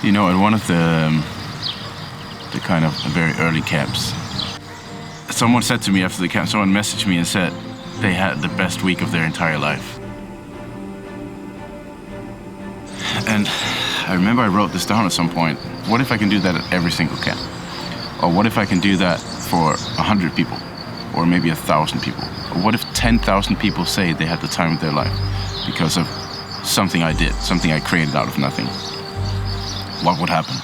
You know, at one of the kind of very early camps, someone said to me after the camp, someone messaged me and said they had the best week of their entire life. And I remember I wrote this down at some point. What if I can do that at every single camp? Or what if I can do that for 100 people? Or maybe 1,000 people? Or what if 10,000 people say they had the time of their life because of something I did, something I created out of nothing? What would happen?